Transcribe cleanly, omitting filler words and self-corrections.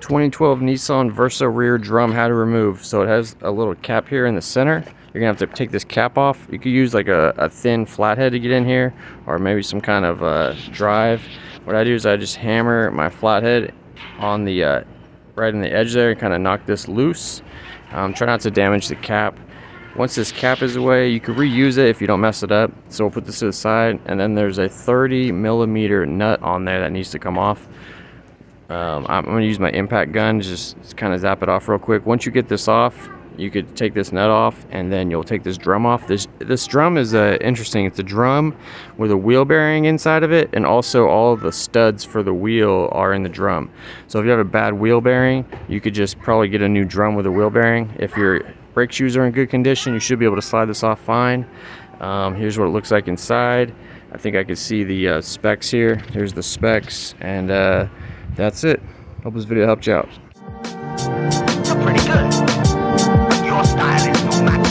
2012 Nissan Versa rear drum, how to remove. So it has a little cap here in the center. You're gonna have to take this cap off. You could use like a thin flathead to get in here, or maybe some kind of drive. What I do is I just hammer my flathead on the right in the edge there and kind of knock this loose. Try not to damage the cap. Once this cap is away, you can reuse it if you don't mess it up. So we'll put this to the side, and then there's a 30mm nut on there that needs to come off. I'm going to use my impact gun to just kind of zap it off real quick. Once you get this off, you could take this nut off, and then you'll take this drum off. This drum is interesting. It's a drum with a wheel bearing inside of it, and also all the studs for the wheel are in the drum. So if you have a bad wheel bearing, you could just probably get a new drum with a wheel bearing. If your brake shoes are in good condition, you should be able to slide this off fine. Here's what it looks like inside. I think I can see the specs here. Here's the specs, and that's it. Hope this video helped you out. You're pretty good. Your style is no match.